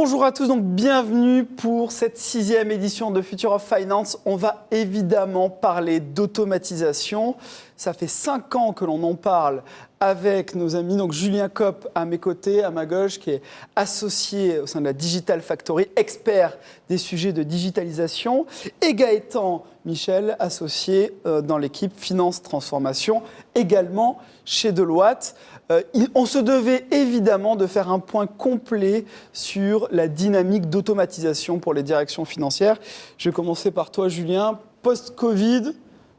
Bonjour à tous, donc bienvenue pour cette 6e édition de Future of Finance. On va évidemment parler d'automatisation. Ça fait 5 ans que l'on en parle avec nos amis. Donc Julien Kopp à mes côtés, à ma gauche, qui est associé au sein de la Digital Factory, expert des sujets de digitalisation, et Gaëtan Michel, associé dans l'équipe Finance Transformation, également chez Deloitte. On se devait évidemment de faire un point complet sur la dynamique d'automatisation pour les directions financières. Je vais commencer par toi, Julien. Post-Covid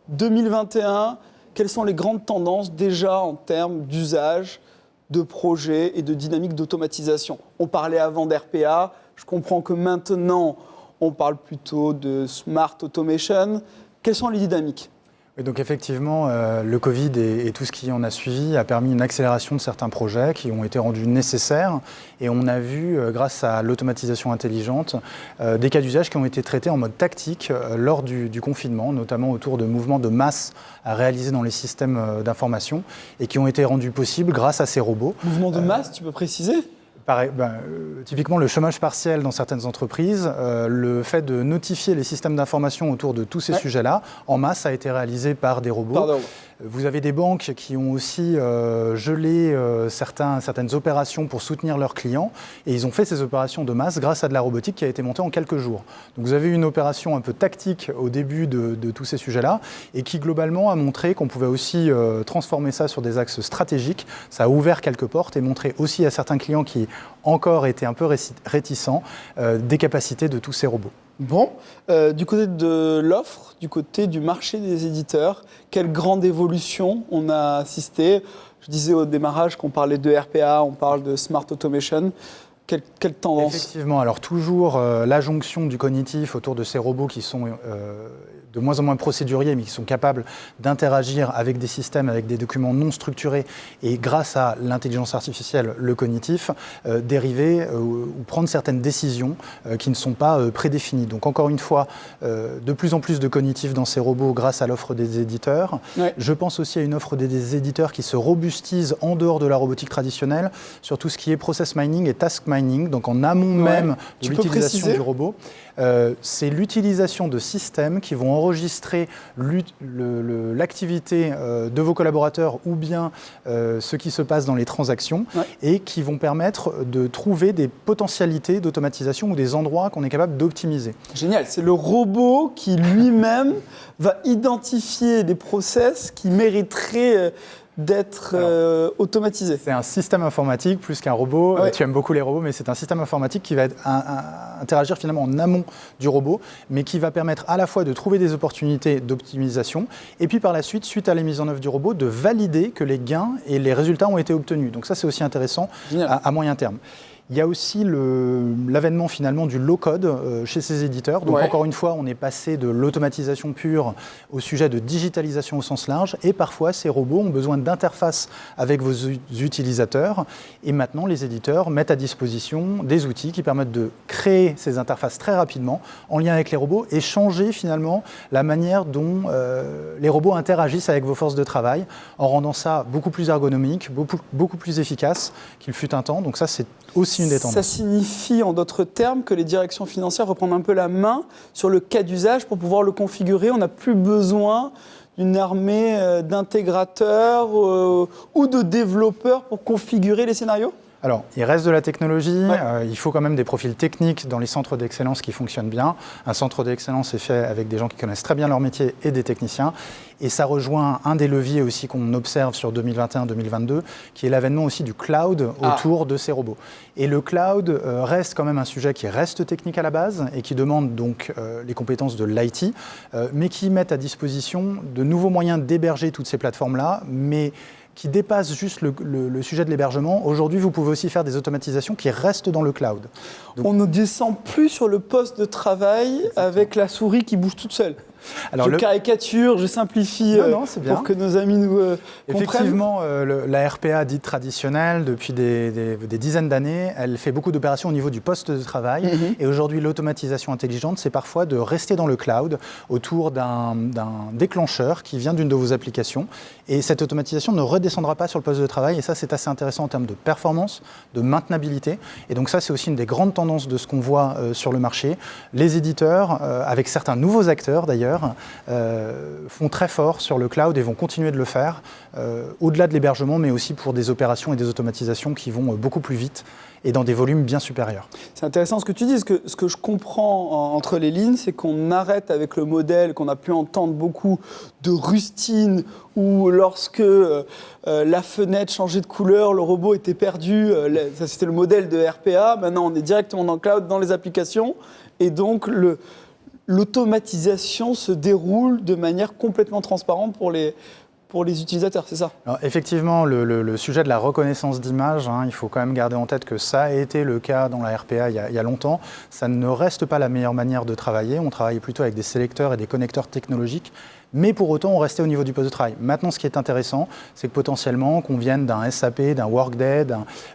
2021, quelles sont les grandes tendances déjà en termes d'usage, de projets et de dynamique d'automatisation? On parlait avant d'RPA, je comprends que maintenant on parle plutôt de Smart Automation. Quelles sont les dynamiques ? Et donc effectivement, le Covid et tout ce qui en a suivi a permis une accélération de certains projets qui ont été rendus nécessaires. Et on a vu, grâce à l'automatisation intelligente, des cas d'usage qui ont été traités en mode tactique lors du confinement, notamment autour de mouvements de masse à réaliser dans les systèmes d'information et qui ont été rendus possibles grâce à ces robots. Mouvements de masse, tu peux préciser ? Typiquement, le chômage partiel dans certaines entreprises, le fait de notifier les systèmes d'information autour de tous ces sujets-là, en masse, a été réalisé par des robots. Vous avez des banques qui ont aussi gelé certaines opérations pour soutenir leurs clients, et ils ont fait ces opérations de masse grâce à de la robotique qui a été montée en quelques jours. Donc vous avez eu une opération un peu tactique au début de tous ces sujets-là, et qui globalement a montré qu'on pouvait aussi transformer ça sur des axes stratégiques. Ça a ouvert quelques portes et montré aussi à certains clients qui encore étaient un peu réticents des capacités de tous ces robots. Bon, du côté de l'offre, du côté du marché des éditeurs, quelle grande évolution on a assisté. Je disais au démarrage qu'on parlait de RPA, on parle de Smart Automation. Quelle tendance ? Effectivement, alors toujours la jonction du cognitif autour de ces robots qui sont de moins en moins procéduriers, mais qui sont capables d'interagir avec des systèmes, avec des documents non structurés, et grâce à l'intelligence artificielle, le cognitif, dériver ou prendre certaines décisions qui ne sont pas prédéfinies. Donc encore une fois, de plus en plus de cognitif dans ces robots grâce à l'offre des éditeurs. Ouais. Je pense aussi à une offre des éditeurs qui se robustisent en dehors de la robotique traditionnelle sur tout ce qui est process mining et task mining, donc en amont même de l'utilisation du robot. C'est l'utilisation de systèmes qui vont enregistrer l'activité de vos collaborateurs ou bien ce qui se passe dans les transactions et qui vont permettre de trouver des potentialités d'automatisation ou des endroits qu'on est capable d'optimiser. Génial, c'est le robot qui lui-même va identifier des process qui mériteraient d'être automatisé. C'est un système informatique plus qu'un robot. Tu aimes beaucoup les robots, mais c'est un système informatique qui va interagir finalement en amont du robot, mais qui va permettre à la fois de trouver des opportunités d'optimisation et puis par la suite, suite à la mise en œuvre du robot, de valider que les gains et les résultats ont été obtenus. Donc ça, c'est aussi intéressant à moyen terme. Il y a aussi l'avènement finalement du low-code chez ces éditeurs. Donc encore une fois, on est passé de l'automatisation pure au sujet de digitalisation au sens large. Et parfois, ces robots ont besoin d'interfaces avec vos utilisateurs. Et maintenant, les éditeurs mettent à disposition des outils qui permettent de créer ces interfaces très rapidement en lien avec les robots et changer finalement la manière dont les robots interagissent avec vos forces de travail en rendant ça beaucoup plus ergonomique, beaucoup plus efficace qu'il fut un temps. Donc ça, c'est aussi une des tendances. Ça signifie en d'autres termes que les directions financières reprennent un peu la main sur le cas d'usage pour pouvoir le configurer. On n'a plus besoin d'une armée d'intégrateurs ou de développeurs pour configurer les scénarios ? Alors, il reste de la technologie, il faut quand même des profils techniques dans les centres d'excellence qui fonctionnent bien. Un centre d'excellence est fait avec des gens qui connaissent très bien leur métier et des techniciens. Et ça rejoint un des leviers aussi qu'on observe sur 2021-2022, qui est l'avènement aussi du cloud autour de ces robots. Et le cloud reste quand même un sujet qui reste technique à la base et qui demande donc les compétences de l'IT, mais qui met à disposition de nouveaux moyens d'héberger toutes ces plateformes-là, mais qui dépasse juste le sujet de l'hébergement. Aujourd'hui, vous pouvez aussi faire des automatisations qui restent dans le cloud. Donc, on ne descend plus sur le poste de travail avec la souris qui bouge toute seule. Alors, je caricature, je simplifie pour que nos amis nous comprennent. Effectivement, la RPA dite traditionnelle, depuis des dizaines d'années, elle fait beaucoup d'opérations au niveau du poste de travail. Et aujourd'hui, l'automatisation intelligente, c'est parfois de rester dans le cloud autour d'un déclencheur qui vient d'une de vos applications. Et cette automatisation ne redescendra pas sur le poste de travail. Et ça, c'est assez intéressant en termes de performance, de maintenabilité. Et donc ça, c'est aussi une des grandes tendances de ce qu'on voit sur le marché. Les éditeurs, avec certains nouveaux acteurs d'ailleurs, font très fort sur le cloud et vont continuer de le faire, au-delà de l'hébergement, mais aussi pour des opérations et des automatisations qui vont beaucoup plus vite et dans des volumes bien supérieurs. C'est intéressant ce que tu dis. Ce que je comprends entre les lignes, c'est qu'on arrête avec le modèle qu'on a pu entendre beaucoup de rustine, où lorsque la fenêtre changeait de couleur, le robot était perdu. Ça, c'était le modèle de RPA. Maintenant, on est directement dans le cloud, dans les applications. Et donc, l'automatisation se déroule de manière complètement transparente pour les utilisateurs, c'est ça? Alors, effectivement, le sujet de la reconnaissance d'image, il faut quand même garder en tête que ça a été le cas dans la RPA il y a longtemps. Ça ne reste pas la meilleure manière de travailler. On travaille plutôt avec des sélecteurs et des connecteurs technologiques. Mais pour autant, on restait au niveau du poste de travail. Maintenant, ce qui est intéressant, c'est que potentiellement, qu'on vienne d'un SAP, d'un Workday,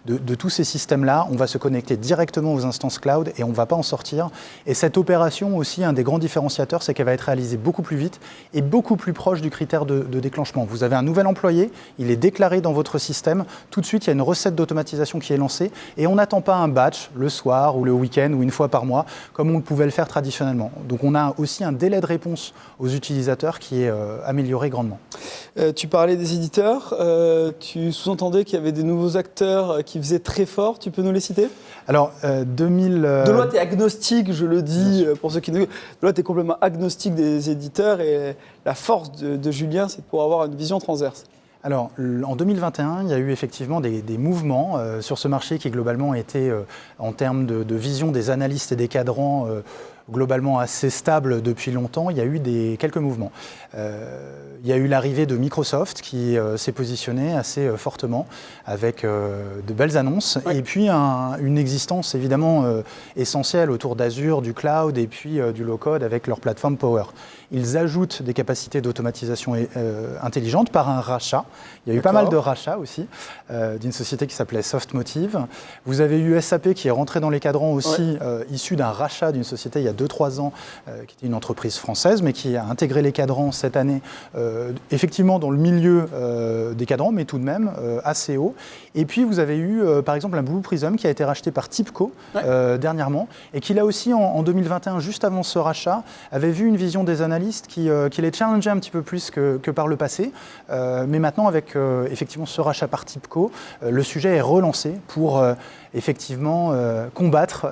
de tous ces systèmes-là, on va se connecter directement aux instances cloud et on ne va pas en sortir. Et cette opération aussi, un des grands différenciateurs, c'est qu'elle va être réalisée beaucoup plus vite et beaucoup plus proche du critère de déclenchement. Vous avez un nouvel employé, il est déclaré dans votre système, tout de suite, il y a une recette d'automatisation qui est lancée et on n'attend pas un batch le soir ou le week-end ou une fois par mois, comme on pouvait le faire traditionnellement. Donc on a aussi un délai de réponse aux utilisateurs qui est amélioré grandement. Tu parlais des éditeurs, tu sous-entendais qu'il y avait des nouveaux acteurs qui faisaient très fort, tu peux nous les citer? Alors, Deloitte est agnostique, je le dis, pour ceux qui ne... Deloitte est complètement agnostique des éditeurs et la force de Julien, c'est de pouvoir avoir une vision transverse. Alors, en 2021, il y a eu effectivement des mouvements sur ce marché qui globalement étaient, en termes de vision des analystes et des cadrans, globalement assez stable depuis longtemps. Il y a eu quelques mouvements. Il y a eu l'arrivée de Microsoft qui s'est positionné assez fortement avec de belles annonces. Ouais. Et puis une existence évidemment essentielle autour d'Azure, du cloud et puis du low-code avec leur plateforme Power. Ils ajoutent des capacités d'automatisation intelligente par un rachat. Il y a eu pas mal de rachats aussi d'une société qui s'appelait Softmotive. Vous avez eu SAP qui est rentré dans les cadrans aussi, issu d'un rachat d'une société il y a 2-3 ans, qui était une entreprise française, mais qui a intégré les cadrans cette année, effectivement dans le milieu des cadrans, mais tout de même assez haut. Et puis vous avez eu, par exemple, un Blue Prism qui a été racheté par TIBCO dernièrement, et qui là aussi, en 2021, juste avant ce rachat, avait vu une vision des analystes qui les challengeait un petit peu plus que par le passé. Mais maintenant, avec effectivement ce rachat par TIBCO, le sujet est relancé pour effectivement combattre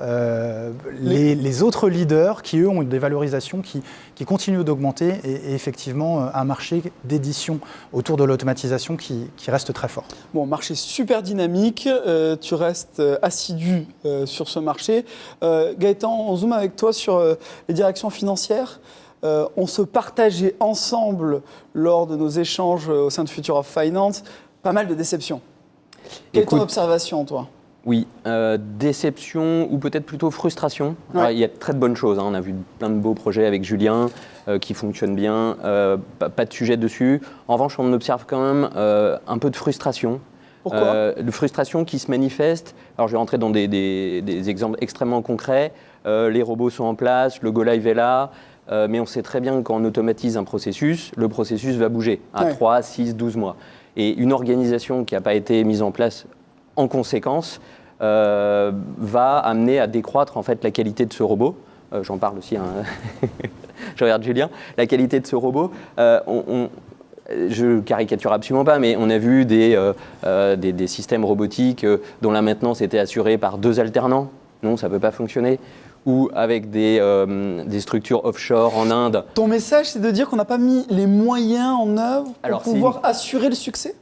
les autres leaders qui, eux, ont des valorisations qui continuent d'augmenter et effectivement un marché d'édition autour de l'automatisation qui reste très fort. Bon, marché super dynamique, tu restes assidu sur ce marché. Gaëtan, on zoome avec toi sur les directions financières. On se partageait ensemble lors de nos échanges au sein de Future of Finance pas mal de déceptions. Quelle est ton observation, toi ? Oui, déception ou peut-être plutôt frustration. Ouais. Alors, il y a de très bonnes choses. On a vu plein de beaux projets avec Julien qui fonctionnent bien. Pas de sujet dessus. En revanche, on observe quand même un peu de frustration. Pourquoi ? De frustration qui se manifeste. Alors, je vais rentrer dans des exemples extrêmement concrets. Les robots sont en place, le go-live est là. Mais on sait très bien que quand on automatise un processus, le processus va bouger à 3, 6, 12 mois. Et une organisation qui n'a pas été mise en place en conséquence, va amener à décroître en fait la qualité de ce robot. J'en parle aussi, je regarde Julien. La qualité de ce robot, je caricature absolument pas, mais on a vu des systèmes robotiques dont la maintenance était assurée par 2 alternants. Non, ça ne peut pas fonctionner. Ou avec des structures offshore en Inde. Ton message, c'est de dire qu'on n'a pas mis les moyens en œuvre pour pouvoir assurer le succès ?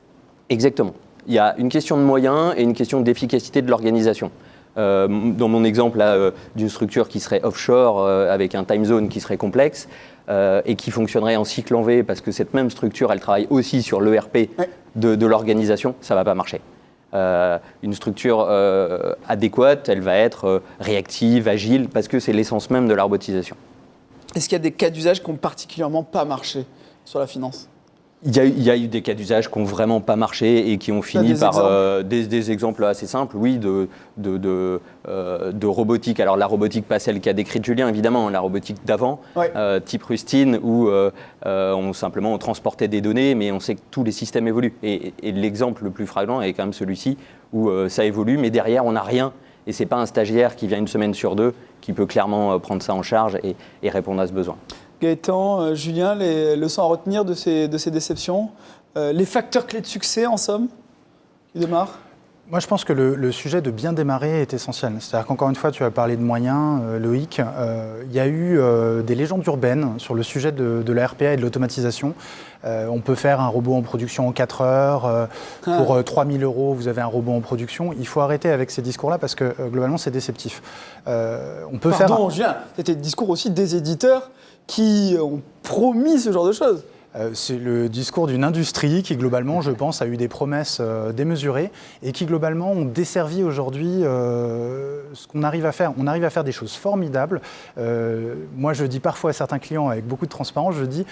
Exactement. Il y a une question de moyens et une question d'efficacité de l'organisation. Dans mon exemple là, d'une structure qui serait offshore avec un time zone qui serait complexe et qui fonctionnerait en cycle en V parce que cette même structure, elle travaille aussi sur l'ERP de l'organisation, ça ne va pas marcher. Une structure adéquate, elle va être réactive, agile, parce que c'est l'essence même de la robotisation. Est-ce qu'il y a des cas d'usage qui n'ont particulièrement pas marché sur la finance ? Il y a eu des cas d'usage qui n'ont vraiment pas marché et qui ont fini par des exemples assez simples, oui, de robotique. Alors la robotique, pas celle qu'a décrite Julien, évidemment, la robotique d'avant, type Rustine, où on transportait des données, mais on sait que tous les systèmes évoluent. Et l'exemple le plus flagrant est quand même celui-ci, où ça évolue, mais derrière, on n'a rien. Et ce n'est pas un stagiaire qui vient une semaine sur deux qui peut clairement prendre ça en charge et répondre à ce besoin. Gaëtan, Julien, les leçons à retenir de ces déceptions, les facteurs clés de succès en somme, qui démarrent ? Moi, je pense que le sujet de bien démarrer est essentiel. C'est-à-dire qu'encore une fois, tu as parlé de moyens, Loïc. Il y a eu des légendes urbaines sur le sujet de la RPA et de l'automatisation. On peut faire un robot en production en 4 heures. Pour 3 000 €, vous avez un robot en production. Il faut arrêter avec ces discours-là parce que globalement, c'est déceptif. Julien, c'était le discours aussi des éditeurs qui ont promis ce genre de choses. C'est le discours d'une industrie qui, globalement, je pense, a eu des promesses démesurées et qui, globalement, ont desservi aujourd'hui ce qu'on arrive à faire. On arrive à faire des choses formidables. Moi, je dis parfois à certains clients, avec beaucoup de transparence, je dis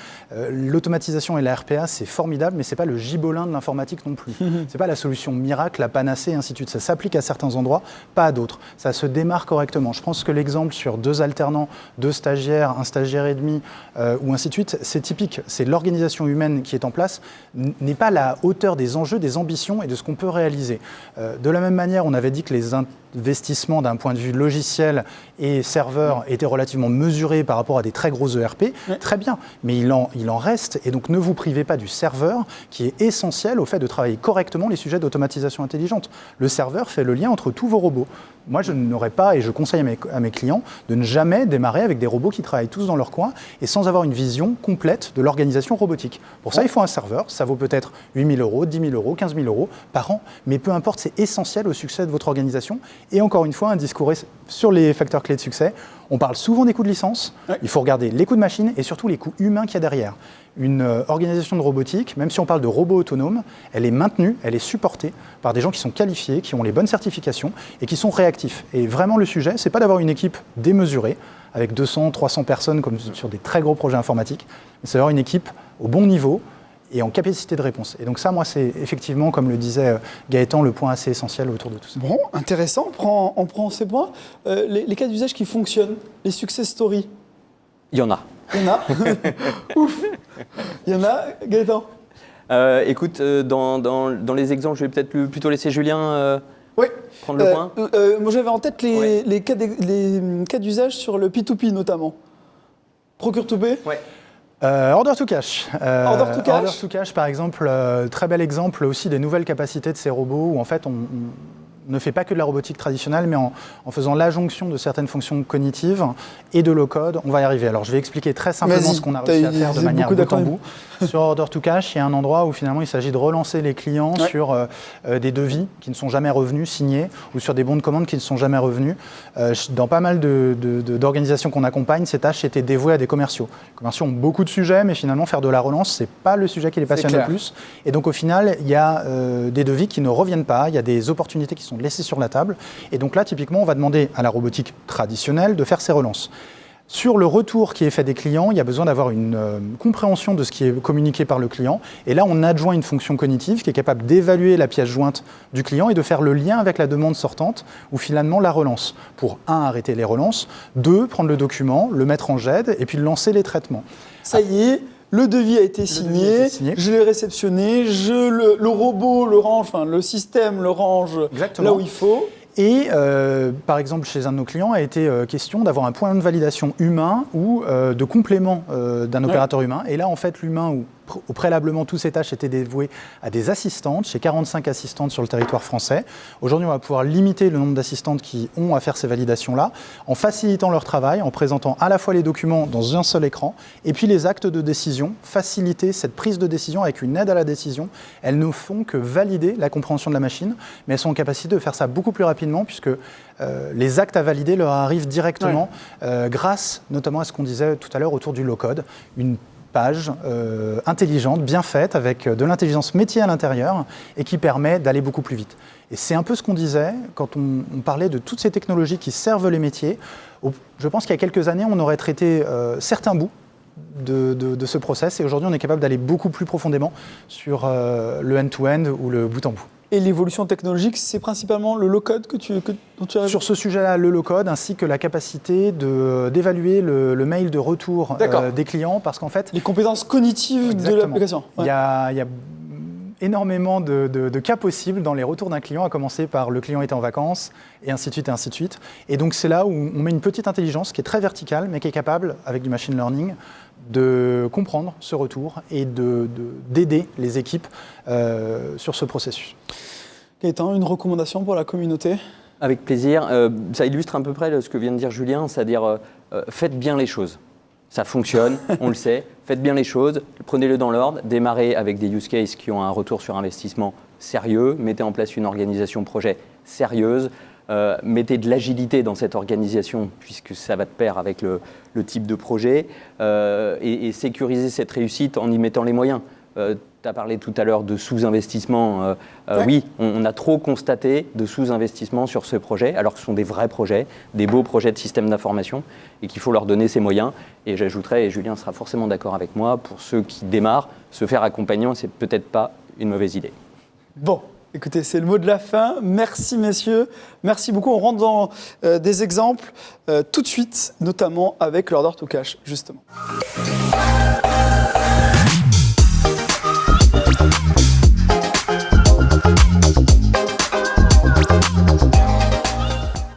l'automatisation et la RPA, c'est formidable, mais ce n'est pas le gibolin de l'informatique non plus. Ce n'est pas la solution miracle, la panacée, et ainsi de suite. Ça s'applique à certains endroits, pas à d'autres. Ça se démarre correctement. Je pense que l'exemple sur 2 alternants, 2 stagiaires, un stagiaire et demi, ou ainsi de suite, c'est typique. C'est l'organisation humaine qui est en place n'est pas à la hauteur des enjeux, des ambitions et de ce qu'on peut réaliser. De la même manière, on avait dit que les investissements d'un point de vue logiciel et serveur étaient relativement mesurés par rapport à des très gros ERP. Très bien, mais il en reste. Et donc, ne vous privez pas du serveur qui est essentiel au fait de travailler correctement les sujets d'automatisation intelligente. Le serveur fait le lien entre tous vos robots. Moi, je n'aurais pas, et je conseille à mes clients, de ne jamais démarrer avec des robots qui travaillent tous dans leur coin et sans avoir une vision complète de l'organisation robotique. Pour ça, il faut un serveur. Ça vaut peut-être 8 000 €, 10 000 €, 15 000 € par an. Mais peu importe, c'est essentiel au succès de votre organisation. Et encore une fois, un discours sur les facteurs clés de succès. On parle souvent des coûts de licence. Il faut regarder les coûts de machine et surtout les coûts humains qu'il y a derrière. Une organisation de robotique, même si on parle de robots autonomes, elle est maintenue, elle est supportée par des gens qui sont qualifiés, qui ont les bonnes certifications et qui sont réactifs. Et vraiment, le sujet, c'est pas d'avoir une équipe démesurée avec 200, 300 personnes comme sur des très gros projets informatiques, mais c'est d'avoir une équipe au bon niveau et en capacité de réponse. Et donc ça, moi, c'est effectivement, comme le disait Gaëtan, le point assez essentiel autour de tout ça. Bon, intéressant, on prend ces points. Les cas d'usage qui fonctionnent, les success stories. Il y en a. Il y en a. Ouf. Il y en a, Gaëtan. Écoute, dans les exemples, je vais peut-être plutôt laisser Julien prendre le point. Moi, j'avais en tête les cas d'usage sur le P2P notamment. Procure to pay. Order to cash. Order to cash. Order to cash, par exemple, très bel exemple aussi des nouvelles capacités de ces robots où en fait on ne fait pas que de la robotique traditionnelle, mais en faisant l'adjonction de certaines fonctions cognitives et de low-code, on va y arriver. Alors je vais expliquer très simplement ce qu'on a réussi à faire de manière bout en bout. Sur Order to Cash, il y a un endroit où finalement il s'agit de relancer les clients sur des devis qui ne sont jamais revenus, signés, ou sur des bons de commande qui ne sont jamais revenus. Dans pas mal d'organisations qu'on accompagne, ces tâches étaient dévouées à des commerciaux. Les commerciaux ont beaucoup de sujets, mais finalement faire de la relance, c'est pas le sujet qui les passionne le plus. Et donc au final, il y a des devis qui ne reviennent pas, il y a des opportunités qui sont laissées sur la table. Et donc là, typiquement, on va demander à la robotique traditionnelle de faire ces relances. Sur le retour qui est fait des clients, il y a besoin d'avoir une compréhension de ce qui est communiqué par le client. Et là, on adjoint une fonction cognitive qui est capable d'évaluer la pièce jointe du client et de faire le lien avec la demande sortante ou finalement la relance. Pour 1, arrêter les relances, 2, prendre le document, le mettre en GED et puis lancer les traitements. Ça y est, le devis a été signé, je l'ai réceptionné, le robot le range, enfin le système le range là où il faut. Et par exemple, chez un de nos clients, a été question d'avoir un point de validation humain ou de complément d'un opérateur humain. Et là, en fait, l'humain, où préalablement, toutes ces tâches étaient dévouées à des assistantes, chez 45 assistantes sur le territoire français. Aujourd'hui, on va pouvoir limiter le nombre d'assistantes qui ont à faire ces validations-là, en facilitant leur travail, en présentant à la fois les documents dans un seul écran, et puis les actes de décision, faciliter cette prise de décision avec une aide à la décision. Elles ne font que valider la compréhension de la machine, mais elles sont en capacité de faire ça beaucoup plus rapidement, puisque les actes à valider leur arrivent directement, grâce notamment à ce qu'on disait tout à l'heure autour du low-code, une page intelligente, bien faite, avec de l'intelligence métier à l'intérieur et qui permet d'aller beaucoup plus vite. Et c'est un peu ce qu'on disait quand on parlait de toutes ces technologies qui servent les métiers. Je pense qu'il y a quelques années, on aurait traité certains bouts de ce process et aujourd'hui, on est capable d'aller beaucoup plus profondément sur le end-to-end ou le bout en bout. Et l'évolution technologique, c'est principalement le low-code dont tu as... Sur ce sujet-là, le low-code, ainsi que la capacité d'évaluer le mail de retour des clients, parce qu'en fait... Les compétences cognitives de l'application. Ouais. Il y a énormément de cas possibles dans les retours d'un client, à commencer par le client était en vacances, et ainsi de suite, et ainsi de suite. Et donc c'est là où on met une petite intelligence qui est très verticale, mais qui est capable, avec du machine learning, de comprendre ce retour et d'aider les équipes sur ce processus. Gaëtan, une recommandation pour la communauté ? Avec plaisir. Ça illustre à peu près ce que vient de dire Julien, c'est-à-dire faites bien les choses. Ça fonctionne, on le sait. Faites bien les choses, prenez-le dans l'ordre, démarrez avec des use cases qui ont un retour sur investissement sérieux, mettez en place une organisation projet sérieuse, mettez de l'agilité dans cette organisation puisque ça va de pair avec le type de projet et sécurisez cette réussite en y mettant les moyens. Tu as parlé tout à l'heure de sous-investissement. Oui, on a trop constaté de sous-investissement sur ce projet, alors que ce sont des vrais projets, des beaux projets de système d'information, et qu'il faut leur donner ces moyens. Et j'ajouterais, et Julien sera forcément d'accord avec moi, pour ceux qui démarrent, se faire accompagner, c'est peut-être pas une mauvaise idée. Bon, écoutez, c'est le mot de la fin. Merci messieurs, merci beaucoup. On rentre dans des exemples tout de suite, notamment avec l'order to cash, justement.